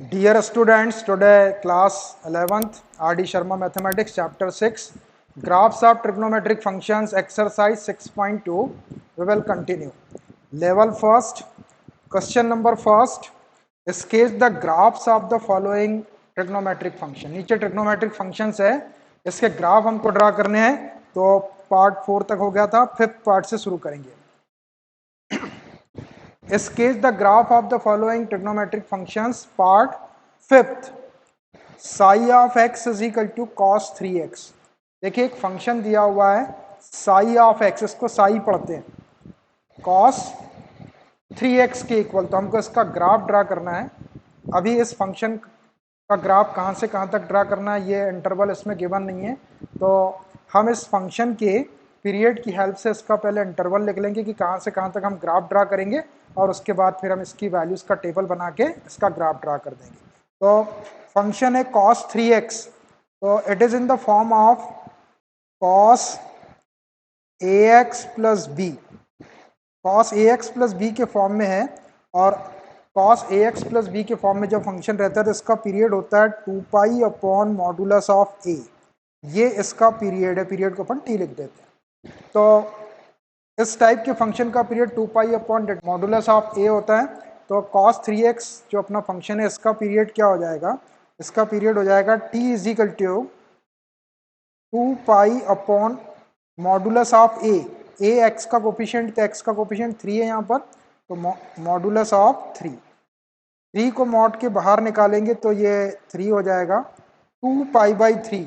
Dear students, today class 11th R.D. Sharma Mathematics Chapter 6 Graphs of Trigonometric Functions Exercise 6.2 we will continue. Level first, question number first, sketch the graphs of the following trigonometric function. नीचे trigonometric functions है, इसके graph हमको draw करने हैं. तो part 4 तक हो गया था, 5th पार्ट से शुरू करेंगे. Sketch the graph of the following trigonometric functions. Part 5th. Psi of x is equal to cos 3x. देखिए एक फंक्शन दिया हुआ है psi of x, इसको psi पढ़ते हैं, cos 3x के इक्वल. तो हमको इसका ग्राफ ड्रा करना है. अभी इस फंक्शन का ग्राफ कहाँ से कहाँ तक ड्रा करना है ये इंटरवल इसमें गिवन नहीं है. तो हम इस फंक्शन के पीरियड की हेल्प से इसका पहले इंटरवल लिख लेंगे कि कहाँ से कहाँ तक हम ग्राफ ड्रा करेंगे, और उसके बाद फिर हम इसकी वैल्यूज का टेबल बना के इसका ग्राफ ड्रा कर देंगे. तो फंक्शन है cos 3x, तो it is in the form of cos ax plus b. cos ax plus b के फॉर्म में है, और cos ax प्लस बी के फॉर्म में जब फंक्शन रहता है तो इसका पीरियड होता है 2 pi upon modulus of a. ये इसका पीरियड है, पीरियड को अपन t लिख देते हैं. तो इस टाइप के फंक्शन का period 2 pi upon modulus of a होता है. तो cos 3x जो अपना फंक्शन है इसका पीरियड क्या हो जाएगा, इसका पीरियड हो जाएगा t is equal to 2 pi upon modulus of a. x का कोफिशिएंट, तो x का कोफिशिएंट 3 है यहाँ पर, तो मॉडुलस ऑफ 3 को मॉड के बाहर निकालेंगे तो ये 3 हो जाएगा 2 पाई बाई 3.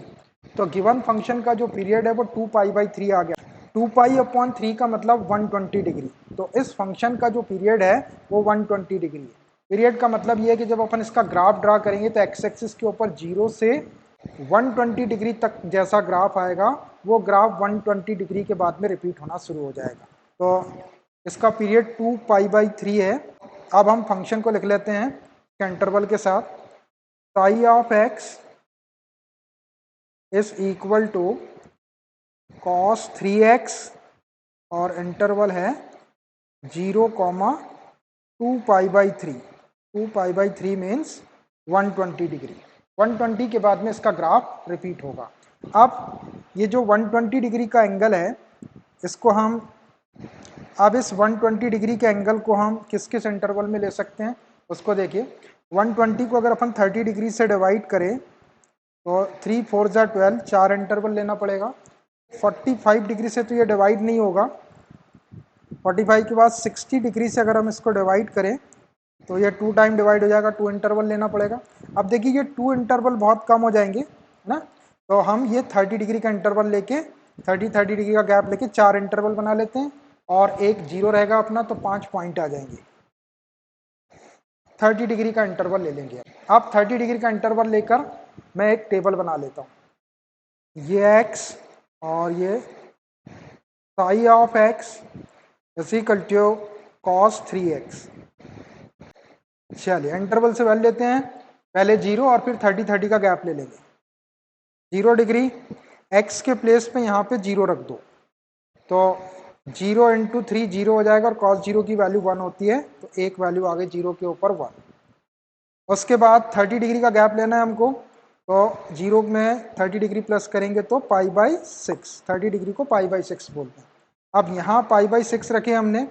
तो गिवन फंक्शन का जो पीरियड है वो 2 पाई बाई 3 आ गया. 2 पाई अपॉन 3 का मतलब 120 डिग्री. तो इस फंक्शन का जो पीरियड है वो 120 डिग्री है. पीरियड का मतलब ये है कि जब अपन इसका ग्राफ ड्रा करेंगे तो एक्स एक्सिस के ऊपर 0 से 120 डिग्री तक जैसा ग्राफ आएगा वो ग्राफ 120 डिग्री के बाद में रिपीट होना शुरू हो जाएगा. तो इसका पीरियड 2 पाई बाई 3 है. अब हम फंक्शन को लिख लेते हैं इंटरवल के साथ. Psi of x is equal to cos 3x और इंटरवल है 0, 2 pi by 3. 2 pi by 3 means 120 degree. 120 के बाद में इसका ग्राफ रिपीट होगा. अब ये जो 120 डिग्री का एंगल है इसको हम, अब इस 120 डिग्री के एंगल को हम किस किस इंटरवल में ले सकते हैं उसको देखिए. 120 को अगर अपन 30 डिग्री से डिवाइड करें तो 3 4 जा 12, 4 इंटरवल लेना पड़ेगा. 45 डिग्री से तो ये डिवाइड नहीं होगा. 45 के बाद 60 डिग्री से अगर हम इसको डिवाइड करें तो ये 2 टाइम डिवाइड हो जाएगा, 2 इंटरवल लेना पड़ेगा. अब देखिए ये 2 इंटरवल बहुत कम हो जाएंगे ना, तो हम ये 30 डिग्री का इंटरवल लेके 30 डिग्री का गैप लेके 4 इंटरवल बना लेते हैं, और एक 0 रहेगा अपना, तो 5 पॉइंट आ जाएंगे. 30 डिग्री का इंटरवल ले लेंगे. अब 30 डिग्री का इंटरवल लेकर मैं एक टेबल बना लेता हूँ. ये x और ये psi of x is equal to cos 3x. चलिए इंटरवल से वैल्यू लेते हैं, पहले 0 और फिर 30 का गैप ले लेंगे. 0 डिग्री, x के प्लेस पे यहाँ पे 0 रख दो, तो 0 इंटू 3 0 हो जाएगा, और cos 0 की वैल्यू 1 होती है, तो एक वैल्यू आ गई 0 के ऊपर 1. उसके बाद 30 डिग्री का गैप लेना है हमको, तो 0 में 30 डिग्री प्लस करेंगे तो पाई बाई 6. 30 डिग्री को पाई बाई 6 बोलते हैं. अब यहाँ पाई बाई 6 रखे हमने,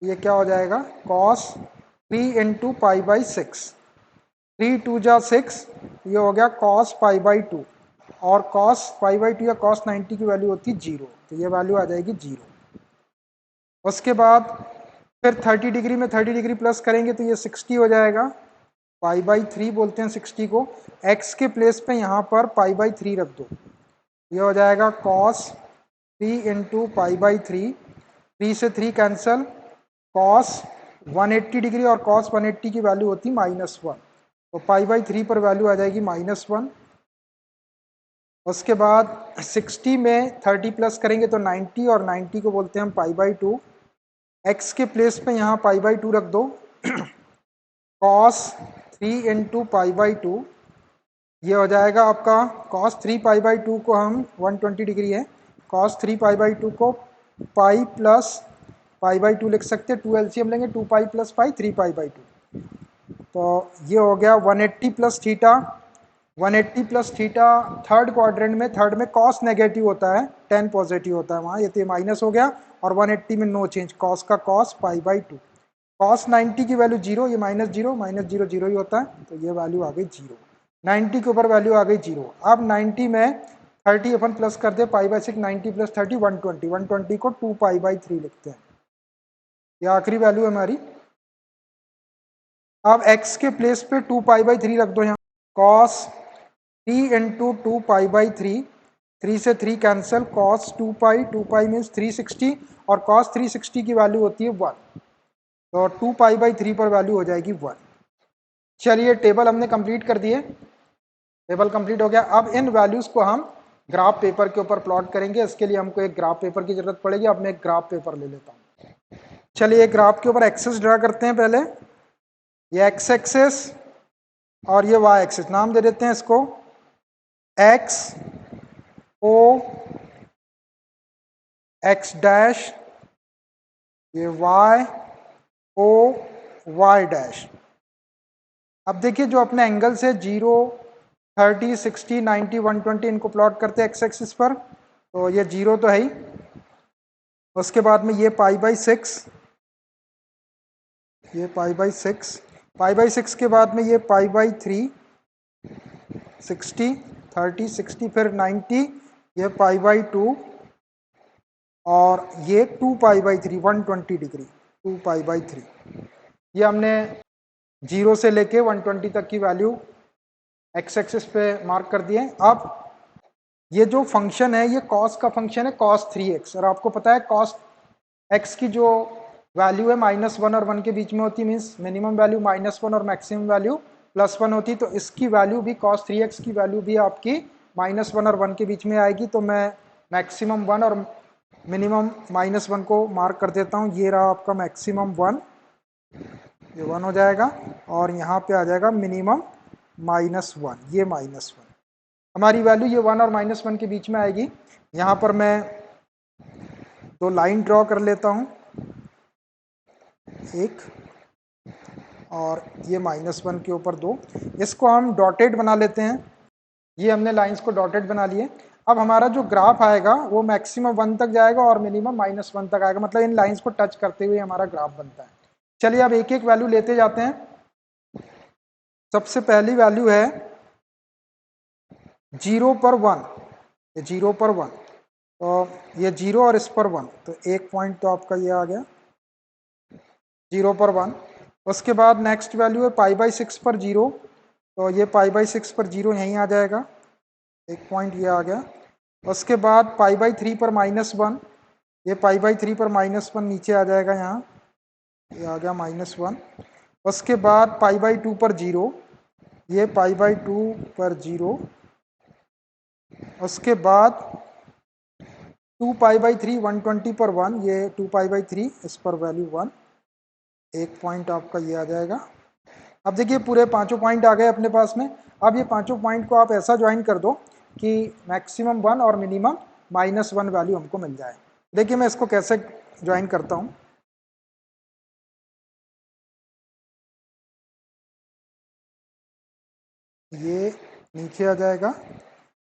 ये क्या हो जाएगा cos 3 इंटू पाई बाई 6. 3 2 जा 6, ये हो गया cos पाई बाई 2, और cos पाई बाई 2 या cos 90 की वैल्यू होती है 0, तो ये वैल्यू आ जाएगी 0. उसके बाद फिर 30 डिग्री में 30 डिग्री प्लस करेंगे तो ये 60 हो जाएगा. पाई बाई 3 बोलते हैं 60 को. x के प्लेस पे यहाँ पर पाई बाई 3 रख दो, ये हो जाएगा cos 3 इंटू पाई बाई 3. 3 से 3 कैंसल, cos 180 डिग्री और cos 180 की वैल्यू होती -1, तो पाई बाई 3 पर वैल्यू आ जाएगी -1. उसके बाद 60 में 30 प्लस करेंगे तो 90, और 90 को बोलते हैं हम पाई बाई 2. x के प्लेस पे यहाँ पाई बाई 2 रख दो, cos 3 इंटू पाई बाई 2, ये हो जाएगा आपका cos 3 पाई बाई 2 को हम 120 डिग्री है, cos 3 पाई बाई 2 को पाई प्लस पाई बाई 2 लिख सकते हैं. 2 एलसीएम लेंगे, 2 pi plus pi 3 pi by 2. तो ये हो गया 180 plus theta, 180 plus theta third quadrant में, थर्ड में कॉस नेगेटिव होता है, 10 पॉजिटिव होता है वहाँ, ये तो माइनस हो गया, और 180 में नो चेंज, कॉस का कॉस पाई बाई 2, कॉस 90 की वैल्यू जीरो, ये माइनस जीरो जीरो ही होता है, तो ये वैल्यू आ गई जीरो, 90 के ऊपर वैल्यू आ गई जीरो। अब 90 में 30 अपन प्लस कर दे, पाई बाई 6, 90 प्लस 30 120, 120 को 2 पाई बाई 3 लिखते हैं, ये आखिरी वैल्यू है हमारी। अब x के प्लेस पे 2 पाई बाई 3 रख दो यहाँ, कॉस 3 इंटू 2 पाई बाई 3, 3 से 3 कैंसिल, कॉस 2 पाई मीन्स 360, और कॉस 360 की वैल्यू होती है 1, तो 2 पाई बाई 3 पर वैल्यू हो जाएगी 1। चलिए टेबल हमने कंप्लीट कर दिए, टेबल कंप्लीट हो गया। अब इन वैल्यूज को हम ग्राफ पेपर के ऊपर प्लॉट करेंगे, इसके लिए हमको एक ग्राफ पेपर की जरूरत पड़ेगी। अब मैं एक ग्राफ पेपर ले लेता हूँ। चलिए ग्राफ के ऊपर एक्सेस ड्रा करते हैं पहले, ये एक्स एक्सेस और ये वाई एक्सेस, नाम दे देते हैं इसको एक्स ओ एक्स डैश, ये वाई ओ वाई डैश। अब देखिए जो अपने एंगल से 0, 30, 60, 90, 120 इनको प्लॉट करते हैं एक्स एक्सिस पर, तो ये 0 तो है ही, उसके बाद में ये पाई बाई 6, ये पाई बाई 6, पाई बाई 6 के बाद में ये पाई बाई 3, 60, 30, 60, फिर 90, ये पाई बाई 2, और ये 2 pi by 3, 120 degree, 2 pi by 3। ये हमने 0 से लेके 120 तक की वैल्यू एक्स एक्सिस पे मार्क कर दिए। अब ये जो फंक्शन है ये कॉस का फंक्शन है, कॉस 3x, और आपको पता है कॉस x की जो वैल्यू है -1 और 1 के बीच में होती है, मीन्स मिनिमम वैल्यू -1 और मैक्सिमम वैल्यू +1 होती, तो इसकी वैल्यू भी cos 3x की वैल्यू भी आपकी -1 और 1 के बीच में आएगी। तो मैं मैक्सिमम 1 और मिनिमम -1 को मार्क कर देता हूँ, ये रहा आपका मैक्सिमम 1, ये 1 हो जाएगा, और यहाँ पे आ जाएगा मिनिमम -1, ये -1, हमारी वैल्यू ये 1 और -1 के बीच में आएगी। यहाँ पर मैं दो लाइन ड्रॉ कर लेता हूँ, एक और ये -1 के ऊपर 2, इसको हम डॉटेड बना लेते हैं, ये हमने लाइंस को डॉटेड बना लिए। अब हमारा जो ग्राफ आएगा वो मैक्सिमम 1 तक जाएगा और मिनिमम -1 तक आएगा, मतलब इन लाइंस को टच करते हुए हमारा ग्राफ बनता है। चलिए अब एक एक वैल्यू लेते जाते हैं। सबसे पहली वैल्यू है 0 पर 1, ये 0 पर 1, तो ये 0 और इस पर 1, तो एक पॉइंट तो आपका ये आ गया 0 पर 1। उसके बाद नेक्स्ट वैल्यू है पाई बाई 6 पर 0, तो ये पाई बाई 6 पर 0 यहीं आ जाएगा, एक पॉइंट ये आ गया। उसके बाद पाई बाई 3 पर -1, ये पाई बाई 3 पर -1 नीचे आ जाएगा, यहाँ ये आ गया -1। उसके बाद पाई बाई 2 पर 0, ये पाई बाई 2 पर 0। उसके बाद 2 पाई बाई 3 120 पर 1, ये 2 पाई बाई 3, इस पर वैल्यू 1, एक पॉइंट आपका ये आ जाएगा। अब देखिए पूरे पांचों पॉइंट आ गए अपने पास में। अब ये पांचों पॉइंट को आप ऐसा ज्वाइन कर दो कि मैक्सिमम 1 और मिनिमम -1 वैल्यू हमको मिल जाए। देखिए मैं इसको कैसे ज्वाइन करता हूँ, ये नीचे आ जाएगा,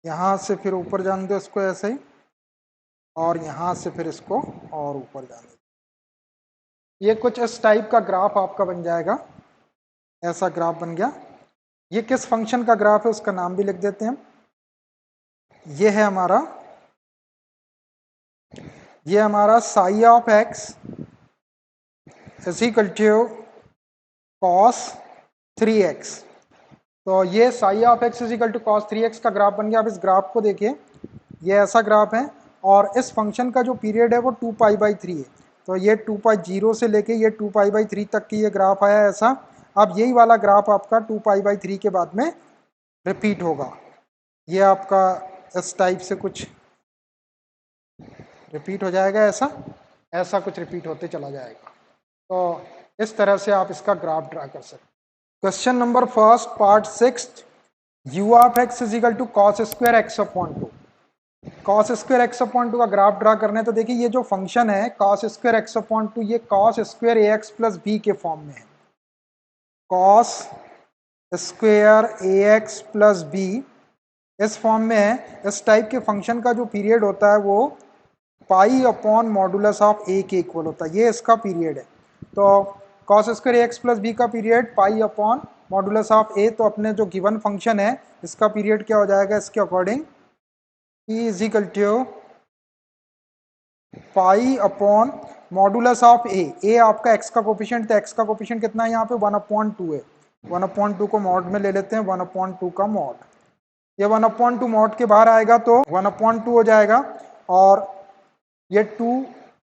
यहाँ से फिर ऊपर जाने दो इसको ऐसे ही, और यहाँ से फिर इसको और ऊपर जाने दो। ये कुछ इस टाइप का ग्राफ आपका बन जाएगा, ऐसा ग्राफ बन गया। ये किस फंक्शन का ग्राफ है उसका नाम भी लिख देते हैं। ये है हमारा, ये हमारा psi of x is equal to cos 3x। तो ये psi of x is equal to cos 3x का ग्राफ बन गया। अब इस ग्राफ को देखिए, ये ऐसा ग्राफ है, और इस फंक्शन का जो पीरियड है वो 2 पाई बाई 3 है। तो ये 2 पाई 0 से लेके ये 2 पाई बाई 3 तक की ये ग्राफ आया ऐसा। अब यही वाला ग्राफ आपका 2 पाई बाई 3 के बाद में रिपीट होगा, ये आपका इस टाइप से कुछ रिपीट हो जाएगा, ऐसा ऐसा कुछ रिपीट होते चला जाएगा। तो इस तरह से आप इसका ग्राफ ड्रा कर सकते। Question number first part 6, u of x is equal to cos square x upon 2। Cos square x upon 2 का ग्राफ ड्रा करना है, तो देखिए ये जो फंक्शन है कॉस स्क्वायर एक्स अपॉन 2, ये cos square a x plus b के फॉर्म में है। कॉस स्क्वेयर ए एक्स प्लस बी इस फॉर्म में है। इस टाइप के फंक्शन का जो पीरियड होता है वो pi upon modulus of a के इक्वल होता है, ये इसका पीरियड है। तो cos square a x plus b का period pi upon modulus of a, तो अपने जो गिवन फंक्शन है इसका पीरियड क्या हो जाएगा इसके according, e is equal to pi upon modulus of a आपका एक्स का कोफिशिएंट, तो एक्स का कोफिशिएंट कितना है यहाँ पे 1/2 है। 1/2 को मॉड में ले लेते हैं, 1/2 का मॉड, ये 1/2 मॉड के बाहर आएगा तो 1/2 हो जाएगा, और ये 2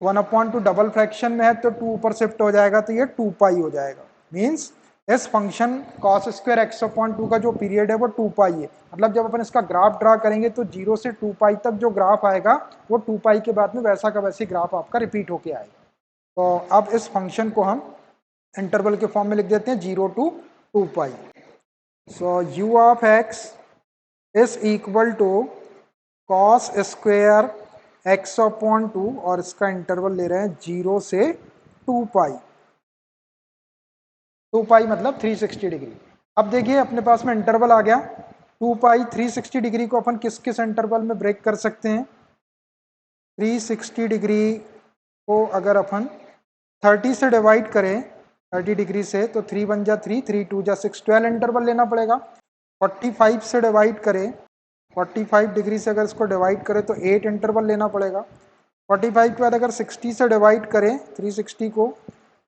1/2 डबल फ्रैक्शन में है तो 2 ऊपर शिफ्ट हो जाएगा तो ये 2 पाई हो जाएगा। मीन्स इस function cos square x upon 2 का जो पीरियड है वो 2 पाई है। मतलब जब अपन इसका ग्राफ ड्रा करेंगे तो 0 से 2 पाई तक जो ग्राफ आएगा वो 2 पाई के बाद में वैसा का वैसे ग्राफ आपका रिपीट होके आएगा। तो अब इस फंक्शन को हम इंटरवल के फॉर्म में लिख देते हैं 0 to 2 pi. So u of x is equal to cos square x upon 2 और इसका इंटरवल ले रहे हैं 0 से 2 पाई। 2 पाई मतलब 360 डिग्री। अब देखिए अपने पास में इंटरवल आ गया 2 पाई। 360 डिग्री को अपन किस किस इंटरवल में ब्रेक कर सकते हैं, 360 डिग्री को अगर अपन 30 से डिवाइड करें 30 डिग्री से तो 3 1 जा 3, 3 2 जा 6, 12 इंटरवल लेना पड़ेगा। 45 से डिवाइड करें, 45 डिग्री से अगर इसको डिवाइड करें तो 8 इंटरवल लेना पड़ेगा। 45 के बाद अगर 60 से डिवाइड करें 360 को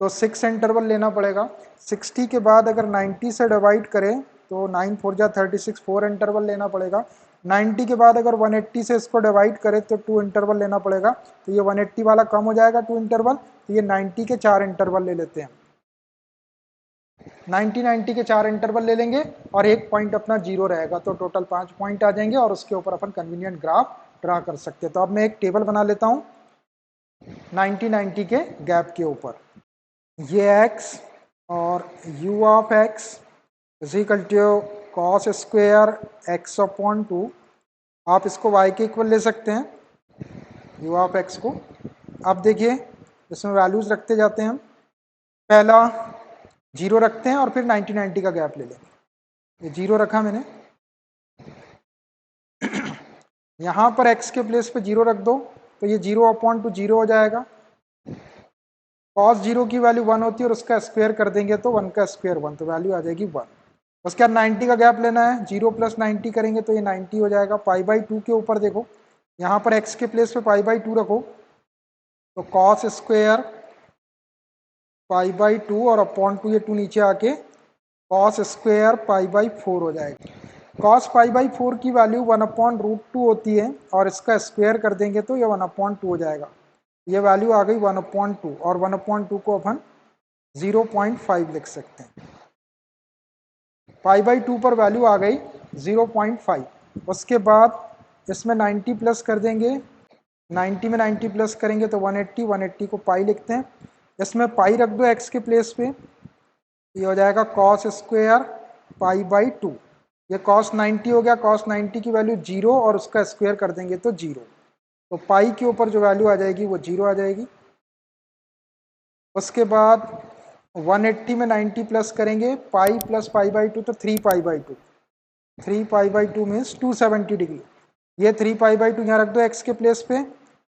तो 6 इंटरवल लेना पड़ेगा। 60 के बाद अगर 90 से डिवाइड करें तो 9 4 जा 36, 4 इंटरवल लेना पड़ेगा। 90 के बाद अगर 180 से इसको डिवाइड करें तो 2 इंटरवल लेना पड़ेगा। तो ये 180 वाला कम हो जाएगा 2 इंटरवल, तो ये 90 के 4 इंटरवल ले लेते हैं। 90 के 4 इंटरवल ले लेंगे और एक पॉइंट अपना 0 रहेगा, तो टोटल 5 पॉइंट आ जाएंगे और उसके ऊपर अपन कन्वीनियंट ग्राफ ड्रा कर सकते हैं। तो अब मैं एक टेबल बना लेता हूँ 90 के गैप के ऊपर। ये x और u of x is equal to cos square x upon 2, आप इसको y के इक्वल ले सकते हैं u ऑफ x को। अब देखिए इसमें वैल्यूज रखते जाते हैं हम, पहला 0 रखते हैं और फिर 90 का गैप ले लेंगे। ये 0 रखा मैंने, यहाँ पर x के प्लेस पे 0 रख दो तो ये 0/2 0 हो जाएगा। cos 0 की वैल्यू 1 होती है और उसका स्क्वायर कर देंगे तो 1 का स्क्वायर 1, तो वैल्यू आ जाएगी 1। उसके बाद 90 का गैप लेना है, 0 + 90 करेंगे तो ये 90 हो जाएगा। π/2 के ऊपर देखो, यहाँ पर x के प्लेस पे π/2 रखो तो cos स्क्वेयर π/2 और अपॉन 2, ये 2 नीचे आके cos स्क्वेयर π/4 हो जाएगा। cos π/4 की वैल्यू 1/√2 होती है और इसका स्क्वायर कर देंगे तो ये 1/2 हो जाएगा। ये वैल्यू आ गई 1/2 और 1/2 को अपन 0.5 लिख सकते हैं। π/2 पर वैल्यू आ गई 0.5। उसके बाद इसमें 90 प्लस कर देंगे, 90 में 90 प्लस करेंगे तो 180, 180 को पाई लिखते हैं। इसमें पाई रख दो x के प्लेस पे, ये हो जाएगा cos स्क्वेयर π/2। ये cos 90 हो गया, cos 90 की वैल्यू 0 और उसका स्क्वायर कर देंगे तो 0, तो पाई के ऊपर जो वैल्यू आ जाएगी वो 0 आ जाएगी। उसके बाद 180 में 90 प्लस करेंगे, पाई प्लस π/2 तो 3π/2, 3π/2 मीन्स 270 डिग्री। ये 3π/2 यहाँ रख दो x के प्लेस पे,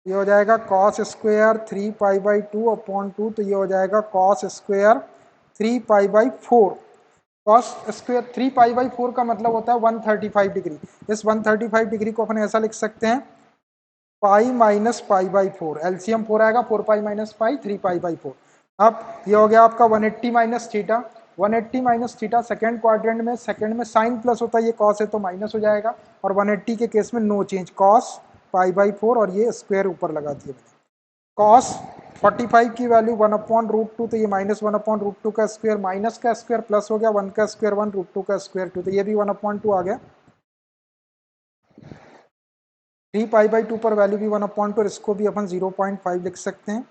ये हो जाएगा cos स्क्वेयर 3π/2 अपॉन 2, तो ये हो जाएगा cos स्क्वेयर 3π/4। cos स्क्वेयर 3π/4 का मतलब होता है 135 डिग्री। इस 135 डिग्री को अपन ऐसा लिख सकते हैं पाई माइनस π/4, एलसीएम 4 आएगा, 4π माइनस पाई 3π/4। अब ये हो गया आपका 180 minus theta. 180 minus theta second quadrant में, सेकेंड में साइन प्लस होता है, ये कॉस है तो माइनस हो जाएगा, और 180 के केस में नो चेंज, कॉस π/4 और ये स्क्वायर ऊपर लगा दिया मैंने। कॉस 45 की वैल्यू 1/√2, तो ये -1/√2 का स्क्वायर, माइनस का स्क्वायर प्लस हो गया, 1 का स्क्वायर 1, √2 का स्क्वायर 2, तो ये भी 1/2 आ गया। 3π/2 पर वैल्यू भी 1/2 और इसको भी अपन 0.5 लिख सकते हैं।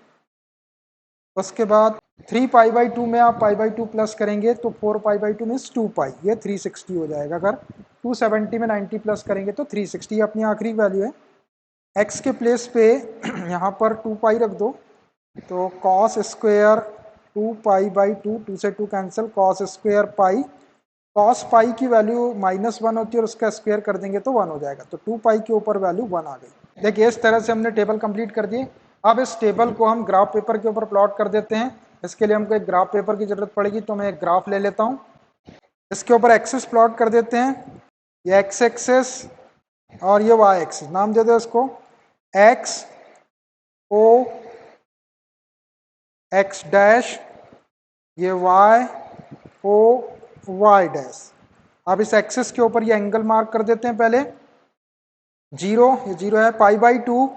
उसके बाद 3π/2 में आप π/2 प्लस करेंगे तो 4π/2 मीन्स 2 पाई, ये 360 हो जाएगा। अगर 270 में 90 प्लस करेंगे तो 360 अपनी आखिरी वैल्यू है। x के प्लेस पे यहाँ पर 2 पाई रख दो, तो cos स्क्वेयर 2 पाई बाई 2, 2 से 2 cancel, cos square pi, cos pi की वैल्यू -1 होती है और उसका स्क्वायर कर देंगे तो 1 हो जाएगा, तो 2 पाई के ऊपर वैल्यू 1 आ गई। देखिए इस तरह से हमने टेबल कंप्लीट कर दिए। अब इस टेबल को हम ग्राफ पेपर के ऊपर प्लॉट कर देते हैं। इसके लिए हमको एक ग्राफ पेपर की जरूरत पड़ेगी, तो मैं एक ग्राफ ले लेता हूँ। इसके ऊपर एक्सिस प्लॉट कर देते हैं, ये एक्स एक्सिस और ये वाई एक्सिस, नाम दे दो इसको एक्स ओ एक्स डैश, ये वाई ओ वाई डैश। अब इस एक्सिस के ऊपर ये एंगल मार्क कर देते हैं पहले, 0, ये 0 है, पाई बाई 2,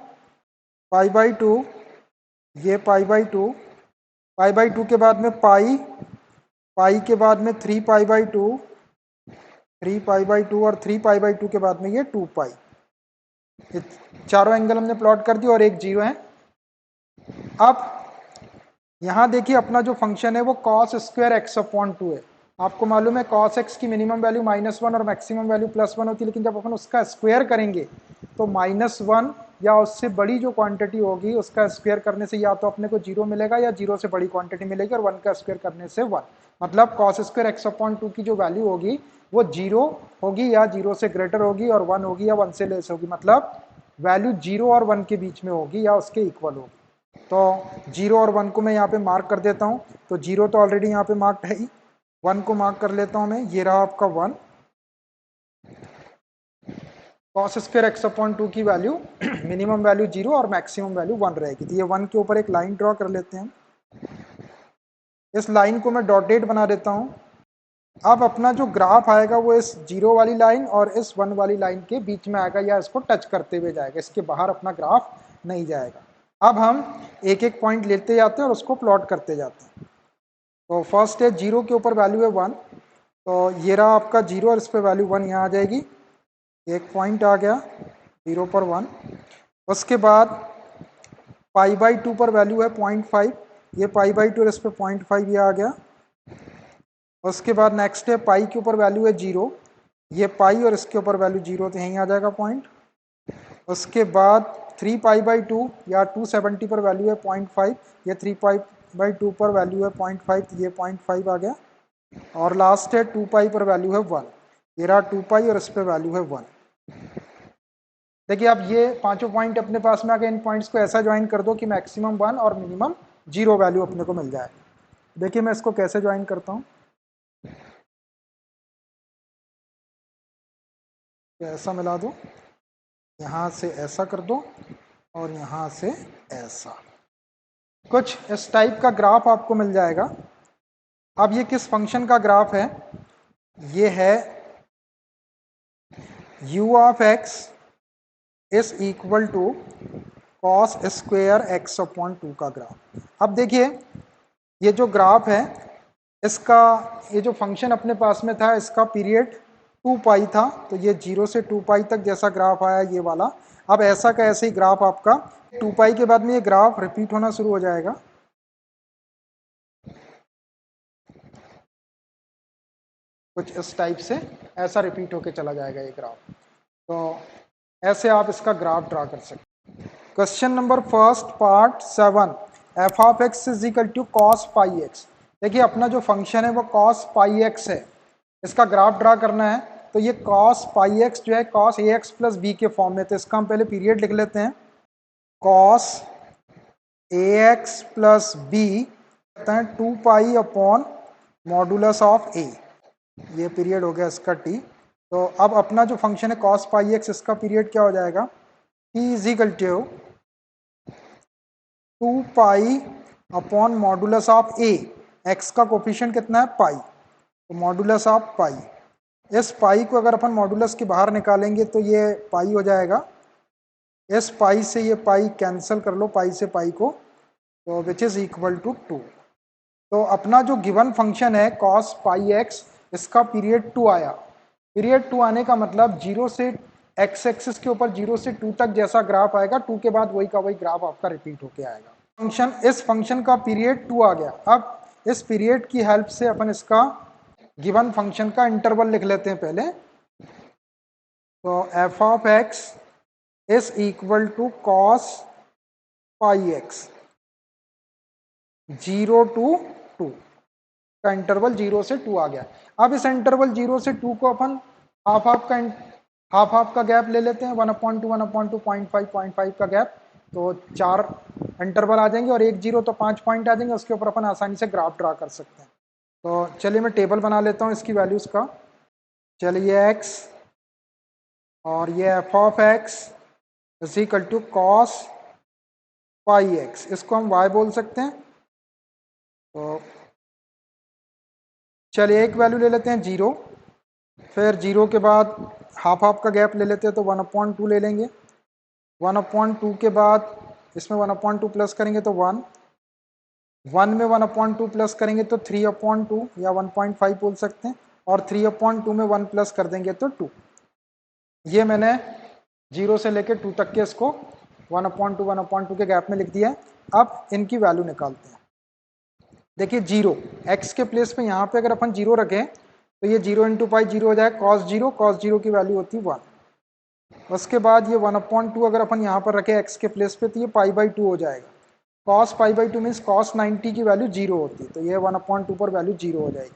पाई बाई 2, ये पाई बाई 2, पाई बाई 2 के बाद में पाई, पाई के बाद में 3 पाई बाई 2, 3 पाई बाई 2 और 3 पाई बाई 2 के बाद में ये 2 पाई। ये चारों एंगल हमने प्लॉट कर दिए और एक 0 है। अब यहाँ देखिए अपना जो फंक्शन है वो कॉस स्क्वायर एक्स अपॉन 2 है। आपको मालूम है कॉस एक्स की मिनिमम वैल्यू -1 और मैक्सिमम वैल्यू +1 होती है, लेकिन जब अपन उसका स्क्वायर करेंगे तो -1 या उससे बड़ी जो क्वांटिटी होगी उसका स्क्वायर करने से या तो अपने को 0 मिलेगा या 0 से बड़ी क्वांटिटी मिलेगी, और 1 का स्क्वायर करने से 1। मतलब कॉस स्क्वायर एक्स अपॉन 2 की जो वैल्यू होगी वो 0 होगी या 0 से ग्रेटर होगी, और 1 होगी या 1 से लेस होगी। मतलब वैल्यू 0 और 1 के बीच में होगी या उसके इक्वल होगी। तो 0 और 1 को मैं यहाँ पे मार्क कर देता हूँ, तो 0 तो ऑलरेडी यहाँ पे मार्क्ड है ही, 1 को मार्क कर लेता हूँ मैं, ये रहा आपका 1। कॉस स्क्वायर एक्स अपॉन 2 की वैल्यू मिनिमम वैल्यू 0 और मैक्सिमम वैल्यू 1 रहेगी। तो ये 1 के ऊपर एक लाइन ड्रॉ कर लेते हैं, इस लाइन को मैं डॉटेड बना देता हूँ। अब अपना जो ग्राफ आएगा वो इस 0 वाली लाइन और इस 1 वाली लाइन के बीच में आएगा या इसको टच करते हुए जाएगा, इसके बाहर अपना ग्राफ नहीं जाएगा। अब हम एक एक पॉइंट लेते जाते हैं और उसको प्लॉट करते जाते हैं। तो फर्स्ट है 0 के ऊपर वैल्यू है 1, तो ये रहा आपका 0 और इस पर वैल्यू 1 यहाँ आ जाएगी, एक पॉइंट आ गया 0 पर 1। उसके बाद पाई बाई 2 पर वैल्यू है 0.5, ये पाई बाई 2 और इस पर 0.5 ये आ गया। उसके बाद नेक्स्ट है पाई के ऊपर वैल्यू है 0, ये पाई और इसके ऊपर वैल्यू 0, तो यहीं आ जाएगा पॉइंट। उसके बाद 3 पाई बाई 2 या 270 पर वैल्यू है 0.5, ये 3 पाई बाई 2 पर वैल्यू है 0.5, तो ये 0.5 आ गया। और लास्ट है 2 पाई पर वैल्यू है 1, ये रहा 2 पाई और इस पर वैल्यू है 1। देखिए अब ये पांचों पॉइंट अपने पास में आ गए, इन पॉइंट्स को ऐसा ज्वाइन कर दो कि मैक्सिमम 1 और मिनिमम 0 वैल्यू अपने को मिल जाए। देखिए मैं इसको कैसे ज्वाइन करता हूँ, ऐसा मिला दो, यहाँ से ऐसा कर दो और यहाँ से ऐसा, कुछ इस टाइप का ग्राफ आपको मिल जाएगा। अब ये किस फंक्शन का ग्राफ है, ये है u of x is equal to cos square x upon 2 का ग्राफ। अब देखिए ये जो ग्राफ है इसका, ये जो फंक्शन अपने पास में था इसका पीरियड 2 पाई था, तो ये 0 से 2 पाई तक जैसा ग्राफ आया ये वाला, अब ऐसा का ऐसे ही ग्राफ आपका 2 पाई के बाद में ये ग्राफ रिपीट होना शुरू हो जाएगा। कुछ इस टाइप से ऐसा रिपीट होके चला जाएगा ये ग्राफ। तो ऐसे आप इसका ग्राफ ड्रा कर सकते। Question number first part 7, f of x is equal to cos pi x. देखिए अपना जो फंक्शन है वो कॉस पाई एक्स है, इसका ग्राफ ड्रा करना है। तो ये कॉस पाई एक्स जो है cos a x plus b के फॉर्म में, तो इसका हम पहले पीरियड लिख लेते हैं, cos a x plus b 2 pi upon modulus of a, ये पीरियड हो गया इसका टी। तो अब अपना जो फंक्शन है कॉस पाई एक्स, इसका पीरियड क्या हो जाएगा, t is equal to 2 pi upon modulus of a, x का कोफिशिएंट कितना है पाई, तो मॉडुलस ऑफ पाई। इस पाई को अगर अपन मॉडुलस के बाहर निकालेंगे तो ये पाई हो जाएगा, इस पाई से ये पाई कैंसिल कर लो, पाई से पाई को, तो विच इज इक्वल टू 2। तो अपना जो गिवन फंक्शन है कॉस पाई एक्स, इसका पीरियड 2 आया। पीरियड 2 आने का मतलब 0 से एक्स एक्सिस के ऊपर 0 से 2 तक जैसा ग्राफ आएगा, 2 के बाद वही का वही ग्राफ आपका रिपीट होके आएगा। फंक्शन, इस फंक्शन का पीरियड 2 आ गया। अब इस पीरियड की हेल्प से अपन इसका गिवन फंक्शन का इंटरवल लिख लेते हैं पहले। तो f of x is equal to cos pi x 0 to 2 का इंटरवल 0 से 2 आ गया। अब इस इंटरवल 0 से 2 को अपन हाफ हाफ का गैप ले लेते हैं, 1/2 1/2 0.5 का गैप, तो 4 इंटरवल आ जाएंगे और 1 0 तो 5 पॉइंट आ जाएंगे, उसके ऊपर अपन आसानी से ग्राफ ड्रा कर सकते हैं। तो चलिए मैं टेबल बना लेता हूँ इसकी वैल्यूज का। चलिए x और ये f of x is equal to cos pi x, इसको हम y बोल सकते हैं। तो चलिए एक वैल्यू ले लेते हैं 0, फिर 0 के बाद हाफ हाफ का गैप ले लेते हैं तो 1/2 ले लेंगे, 1/2 के बाद इसमें 1/2 प्लस करेंगे तो 1, 1 में 1/2 प्लस करेंगे तो 3/2 या 1.5 बोल सकते हैं, और 3/2 में 1 प्लस कर देंगे तो 2। ये मैंने 0 से लेकर 2 तक के इसको 1/2 के गैप में लिख दिया है। अब इनकी वैल्यू निकालते हैं। देखिए 0 x के प्लेस पे यहाँ पे अगर अपन 0 रखें तो ये 0 इंटू पाई 0 हो जाए, cos 0 की वैल्यू होती है 1। उसके बाद ये 1/2 अगर अपन यहाँ पर रखें x के प्लेस पे तो ये π/2 हो जाएगा। cos π/2 मीन्स cos 90 की वैल्यू 0 होती है, तो ये 1/2 पर वैल्यू 0 हो जाएगी।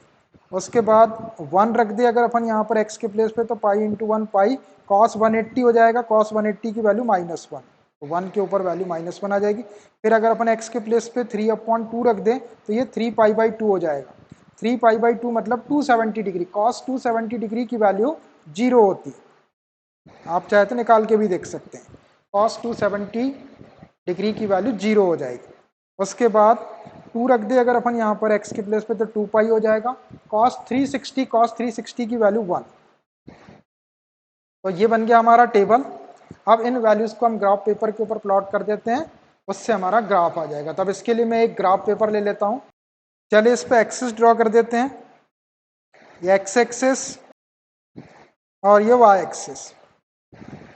उसके बाद 1 रख दे अगर अपन यहाँ पर x के प्लेस पे तो पाई इंटू 1 पाई, cos 180 हो जाएगा, cos 180 की वैल्यू -1, तो 1 के ऊपर वैल्यू -1 आ जाएगी। फिर अगर अपन x के प्लेस पे 3/2 रख दें तो ये 3π/2 हो जाएगा। 3π/2 मतलब 270 डिग्री, cos 270 डिग्री की वैल्यू 0 होती है। आप चाहे तो निकाल के भी देख सकते हैं, cos 270 डिग्री की वैल्यू 0 हो जाएगी। उसके बाद 2 रख दे अगर अपन यहाँ पर x के प्लेस पे तो 2π हो जाएगा, cos 360 की वैल्यू 1। तो ये बन गया हमारा टेबल। अब इन वैल्यूज को हम ग्राफ पेपर के ऊपर प्लॉट कर देते हैं, उससे हमारा ग्राफ आ जाएगा। तब इसके लिए मैं एक ग्राफ पेपर ले लेता हूँ। चलिए इस पे एक्सिस ड्रॉ कर देते हैं, ये एक्स एक्सिस और ये वाई एक्सिस।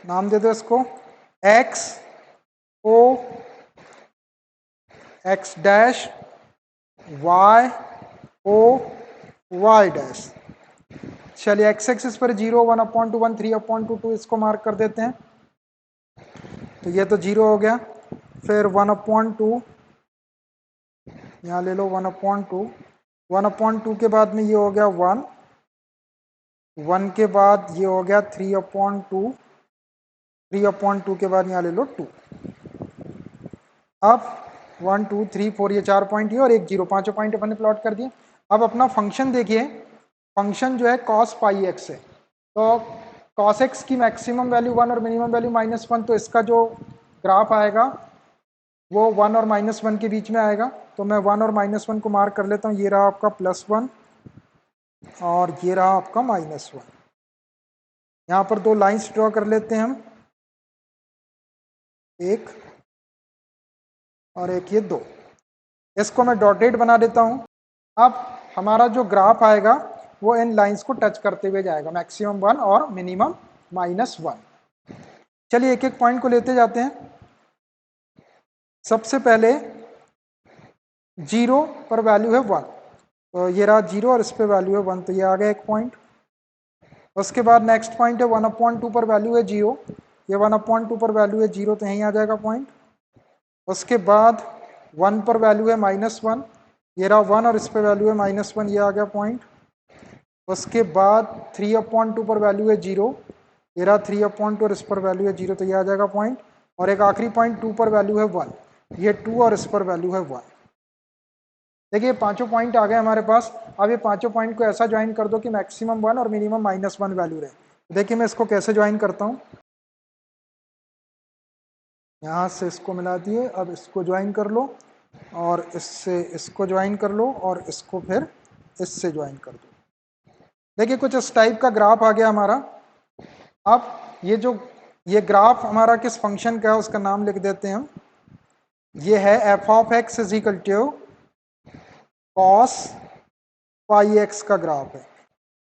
नाम दे दो इसको x o x dash, y o y dash. चलिए एक्स एक्सिस पर 0 1/2 1 3/2 इसको मार्क कर देते हैं, तो ये तो 0 हो गया। फिर 1/2 यहाँ ले लो, 1/2 के बाद में ये हो गया 1, 1 के बाद ये हो गया 3/2, 3/2 के बाद यहाँ ले लो 2। अब 1 2 3 4 ये 4 पॉइंट ये और एक 0, 5 पॉइंट अपन ने प्लॉट कर दिए। अब अपना फंक्शन देखिए, फंक्शन जो है cos पाई एक्स है, तो cos x की मैक्सिमम वैल्यू 1 और मिनिमम वैल्यू -1, तो इसका जो ग्राफ आएगा वो 1 और -1 के बीच में आएगा। तो मैं 1 और -1 को मार्क कर लेता हूँ, ये रहा आपका +1 और ये रहा आपका -1। यहाँ पर 2 लाइंस ड्रॉ कर लेते हैं हम, एक और एक ये 2, इसको मैं डॉटेड बना देता हूँ। अब हमारा जो ग्राफ आएगा वो इन लाइंस को टच करते हुए जाएगा, मैक्सिमम 1 और मिनिमम -1। चलिए एक एक पॉइंट को लेते जाते हैं। सबसे पहले 0 पर वैल्यू है 1, तो ये रहा 0 और इस पे वैल्यू है 1, तो ये आ गया एक पॉइंट। उसके बाद नेक्स्ट पॉइंट है 1/2 पर वैल्यू है 0, ये 1/2 पर वैल्यू है 0, तो यहीं आ जाएगा पॉइंट। उसके बाद 1 पर वैल्यू है -1, ये रहा 1 और इस पे वैल्यू है -1, ये आ गया पॉइंट। उसके बाद 3/2 पर वैल्यू है 0, ये रहा 3/2 और इस पर वैल्यू है 0, तो ये आ जाएगा पॉइंट। और एक आखिरी पॉइंट 2 पर वैल्यू है 1, ये 2 और इस पर वैल्यू है 1। देखिए पांचों पॉइंट आ गए हमारे पास। अब ये पांचों पॉइंट को ऐसा ज्वाइन कर दो कि मैक्सिमम 1 और मिनिमम -1 वैल्यू रहे। देखिए मैं इसको कैसे ज्वाइन करता हूँ, यहाँ से इसको मिला दिए, अब इसको ज्वाइन कर लो और इससे इसको ज्वाइन कर लो और इसको फिर इससे ज्वाइन कर दो। देखिए कुछ इस टाइप का ग्राफ आ गया हमारा। अब ये ग्राफ हमारा किस फंक्शन का है उसका नाम लिख देते हैं हम। ये है f of x is equal to cos pi x का ग्राफ है।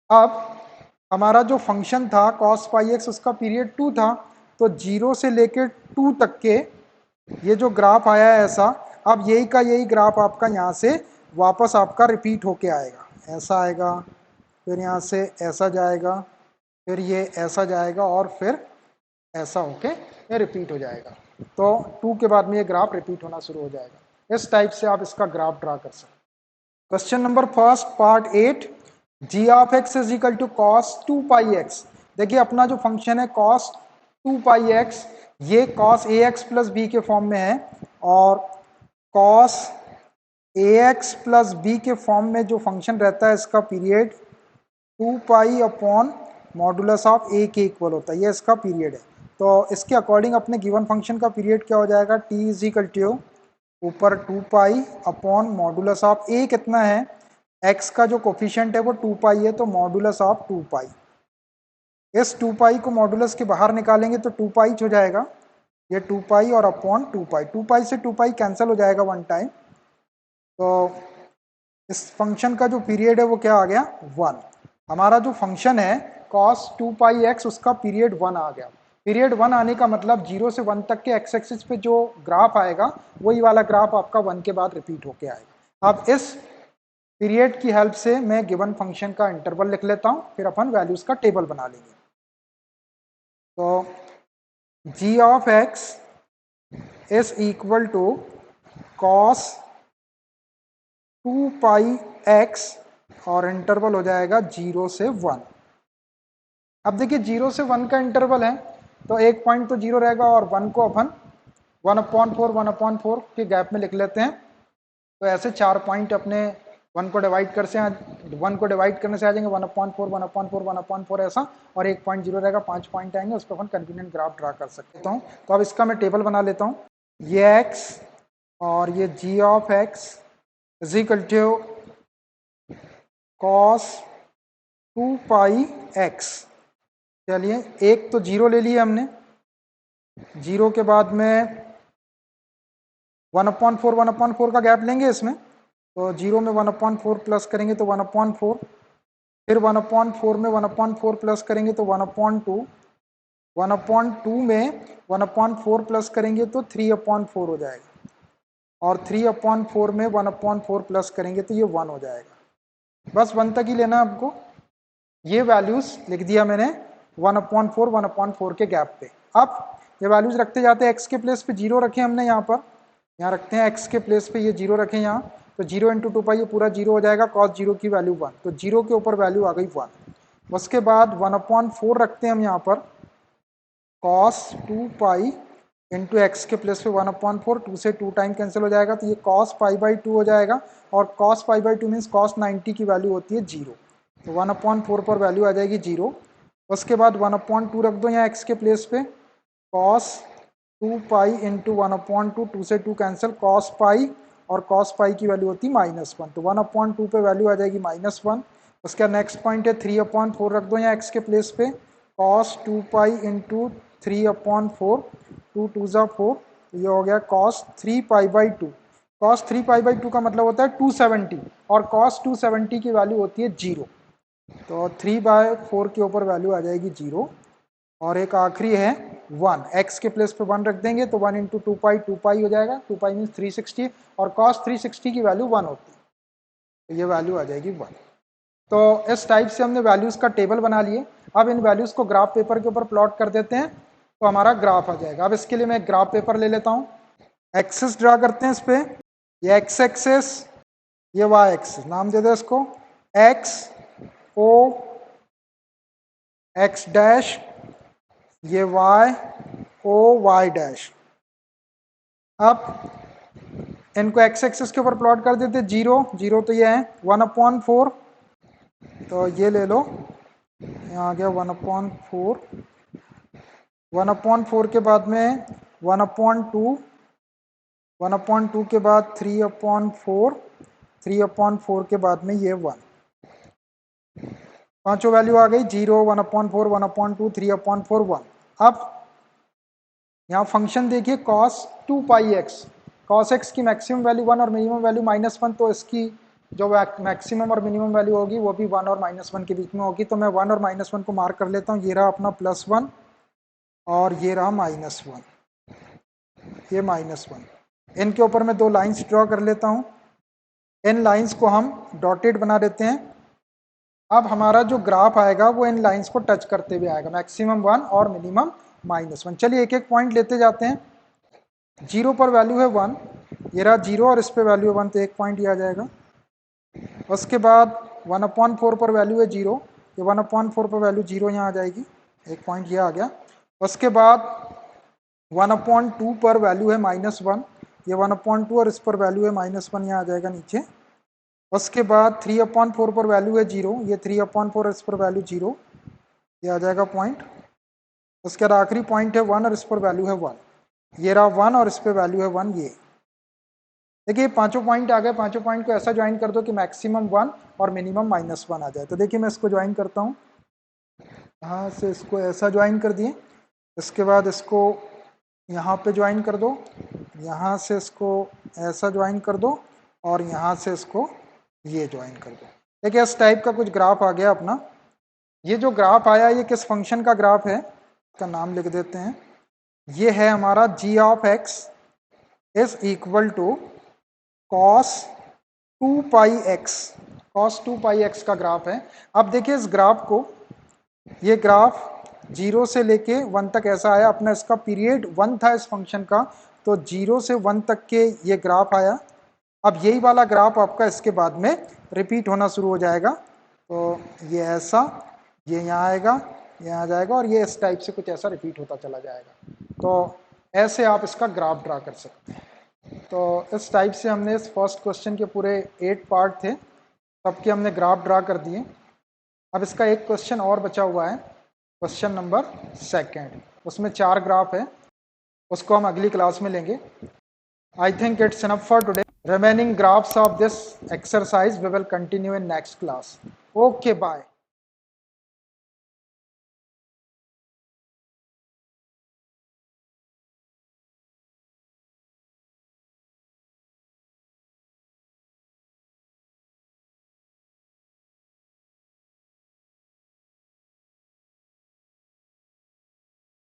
अब हमारा जो फंक्शन था कॉस पाई एक्स, उसका पीरियड 2 था, तो 0 से लेकर 2 तक के ये जो ग्राफ आया है ऐसा, अब यही का यही ग्राफ आपका यहाँ से वापस आपका रिपीट होके आएगा, ऐसा आएगा, फिर यहाँ से ऐसा जाएगा, फिर ये ऐसा जाएगा और फिर ऐसा होके ये रिपीट हो जाएगा। तो 2 के बाद में ये ग्राफ रिपीट होना शुरू हो जाएगा। इस टाइप से आप इसका ग्राफ ड्रा कर सकते हैं। Question number first part 8, g of x is equal to cos 2 pi x. देखिए अपना जो फंक्शन है कॉस 2 पाई एक्स, ये cos a x plus b के फॉर्म में है, और cos a x plus b के फॉर्म में जो फंक्शन रहता है इसका period 2 pi upon modulus of a के इक्वल होता है, ये इसका पीरियड है। तो इसके अकॉर्डिंग अपने गिवन फंक्शन का पीरियड क्या हो जाएगा, टी इज इक्वल टू ऊपर 2 पाई अपॉन मॉडुलस ऑफ ए कितना है, एक्स का जो कोफिशिएंट है वो 2 पाई है, तो मॉडुलस ऑफ 2 पाई। इस 2 पाई को मॉडुलस के बाहर निकालेंगे तो 2 पाई हो जाएगा, ये 2 पाई और अपॉन 2 पाई, 2 पाई से 2 पाई कैंसिल हो जाएगा वन टाइम। तो इस फंक्शन का जो पीरियड है वो क्या आ गया, 1। हमारा जो फंक्शन है कॉस 2 पाई एक्स, उसका पीरियड 1 आ गया। पीरियड 1 आने का मतलब 0 से 1 तक के एक्स एक्सिस पे जो ग्राफ आएगा वही वाला ग्राफ आपका 1 के बाद रिपीट होके आएगा। अब इस पीरियड की हेल्प से मैं गिवन फंक्शन का इंटरवल लिख लेता हूं, फिर अपन वैल्यूज का टेबल बना लेंगे। तो g of x is equal to cos 2 pi x और इंटरवल हो जाएगा 0 से 1। अब देखिए 0 से 1 का इंटरवल है तो एक पॉइंट तो 0 रहेगा और 1 को अपन 1/4 के गैप में लिख लेते हैं। तो ऐसे 4 पॉइंट अपने 1 को डिवाइड करने से आ जाएंगे 1/4 1/4 1/4 ऐसा, और एक पॉइंट 0 रहेगा, 5 पॉइंट आएंगे, उस पर अपन कन्वीनियंट ग्राफ ड्रा कर सकता हूँ। तो अब इसका मैं टेबल बना लेता हूँ, ये x और ये g of x is equal to cos 2 pi x। चलिए एक तो 0 ले लिया हमने, 0 के बाद में 1/4 का गैप लेंगे इसमें, तो 0 में 1/4 प्लस करेंगे तो 1/4, फिर 1/4 में 1/4 प्लस करेंगे तो 1/2, 1/2 में 1/4 प्लस करेंगे तो 3/4 हो जाएगा, और 3/4 में 1/4 प्लस करेंगे तो ये 1 हो जाएगा। बस 1 तक ही लेना आपको। ये वैल्यूज लिख दिया मैंने 1/4 के गैप पे। अब ये वैल्यूज रखते जाते हैं, एक्स के प्लेस पे 0 रखे हमने यहाँ पर, यहाँ रखते हैं एक्स के प्लेस पे ये 0 रखें यहाँ, तो 0 × 2 पाई ये पूरा 0 हो जाएगा, कॉस 0 की वैल्यू 1, तो 0 के ऊपर वैल्यू आ गई 1। उसके बाद 1/4 रखते हैं हम यहाँ पर, कॉस 2 पाई इंटू एक्स के प्लेस पे 1/4, 2 से 2 टाइम कैंसिल हो जाएगा, तो ये कॉस पाई/2 हो जाएगा, और कॉस पाई/2 मीन्स कॉस 90 की वैल्यू होती है 0, तो 1/4 पर वैल्यू आ जाएगी 0। उसके बाद 1/2 रख दो यहाँ एक्स के प्लेस पे, कॉस 2 पाई इंटू 1/2, 2 से 2 कैंसिल, कॉस पाई, और कॉस पाई की वैल्यू होती है -1, तो 1/2 पे वैल्यू आ जाएगी -1। उसके बाद नेक्स्ट पॉइंट है 3/4 रख दो यहाँ एक्स के प्लेस पे, कॉस 2 पाई इंटू 3/4, 2 2 ज़ा 4, ये हो गया कॉस 3 पाई/2। कॉस 3 पाई/2 का मतलब होता है 270, और कॉस 270 की वैल्यू होती है 0, तो 3/4 के ऊपर वैल्यू आ जाएगी 0। और एक आखिरी है 1, एक्स के प्लेस पे 1 रख देंगे तो 1 × 2 पाई 2 पाई हो जाएगा, 2 पाई मीन्स 360, और कॉस 360 की वैल्यू 1 होती है, तो ये वैल्यू आ जाएगी 1। तो इस टाइप से हमने वैल्यूज़ का टेबल बना लिए। अब इन वैल्यूज़ को ग्राफ पेपर के ऊपर प्लॉट कर देते हैं तो हमारा ग्राफ आ जाएगा। अब इसके लिए मैं एक ग्राफ पेपर ले लेता हूँ, एक्सिस ड्रा करते हैं इस पर, ये एक्स एक्सिस, ये वाई एक्सिस, नाम दे दो इसको एक्स ओ एक्स डैश, ये वाई ओ वाई डैश। अब इनको एक्स एक्सिस के ऊपर प्लॉट कर देते, 0 0 तो ये है 1/4, तो ये ले लो, यहाँ आ गया 1/4, 1/4 के बाद में 1/2, 1/2 के बाद 3/4, 3/4 के बाद में ये 1, पांचों वैल्यू आ गई, 0 1/4 1/2 3/4 1। अब यहाँ फंक्शन देखिए cos 2 pi x, cos x की मैक्सिमम वैल्यू 1 और मिनिमम वैल्यू -1, तो इसकी जो मैक्सिमम और मिनिमम वैल्यू होगी वो भी 1 और -1 के बीच में होगी। तो मैं 1 और -1 को मार्क कर लेता हूँ, ये रहा अपना +1 और ये रहा -1, ये -1। इनके ऊपर मैं 2 लाइंस ड्रॉ कर लेता हूँ, इन लाइंस को हम डॉटेड बना देते हैं। अब हमारा जो ग्राफ आएगा वो इन लाइंस को टच करते हुए आएगा, मैक्सिमम 1 और मिनिमम -1। चलिए एक एक पॉइंट लेते जाते हैं। 0 पर वैल्यू है 1, ये रहा 0, और इस पे वैल्यू 1, तो एक पॉइंट ये आ जाएगा। उसके बाद 1/4 पर वैल्यू है 0, ये 1/4 पर वैल्यू 0 यहाँ आ जाएगी, एक पॉइंट ये आ गया। उसके बाद 1/2 पर वैल्यू है -1, ये 1/2 और इस पर वैल्यू है -1, यहाँ आ जाएगा नीचे। उसके बाद 3/4 पर वैल्यू है 0, ये 3/4 इस पर वैल्यू 0, ये आ जाएगा पॉइंट। उसके बाद आखिरी पॉइंट है 1 और इस पर वैल्यू है 1, ये रहा 1 और इस पर वैल्यू है 1। ये देखिए पांचों पॉइंट आ गए। पांचों पॉइंट को ऐसा ज्वाइन कर दो कि मैक्सिमम 1 और मिनिमम -1 आ जाए। तो देखिए मैं इसको ज्वाइन करता हूँ, यहाँ से इसको ऐसा ज्वाइन कर दिए, इसके बाद इसको यहाँ पे ज्वाइन कर दो, यहाँ से इसको ऐसा ज्वाइन कर दो और यहाँ से इसको ये ज्वाइन कर दो। देखिए इस टाइप का कुछ ग्राफ आ गया अपना। ये जो ग्राफ आया ये किस फंक्शन का ग्राफ है, इसका नाम लिख देते हैं। ये है हमारा g of x is equal to cos 2πx, cos 2πx का ग्राफ है। अब देखिए इस ग्राफ को, ये ग्राफ 0 से लेके 1 तक ऐसा आया, अपना इसका पीरियड 1 था इस फंक्शन का, तो 0 से 1 तक के ये ग्राफ आया। अब यही वाला ग्राफ आपका इसके बाद में रिपीट होना शुरू हो जाएगा। तो ये ऐसा, ये यहाँ आएगा, यहाँ आ जाएगा और ये इस टाइप से कुछ ऐसा रिपीट होता चला जाएगा। तो ऐसे आप इसका ग्राफ ड्रा कर सकते हैं। तो इस टाइप से हमने इस फर्स्ट क्वेश्चन के पूरे 8 पार्ट थे, सबके हमने ग्राफ ड्रा कर दिए। अब इसका एक क्वेश्चन और बचा हुआ है, क्वेश्चन नंबर 2, उसमें 4 ग्राफ है, उसको हम अगली क्लास में लेंगे। I think it's enough for today. Remaining graphs of this exercise we will continue in next class. Okay, bye.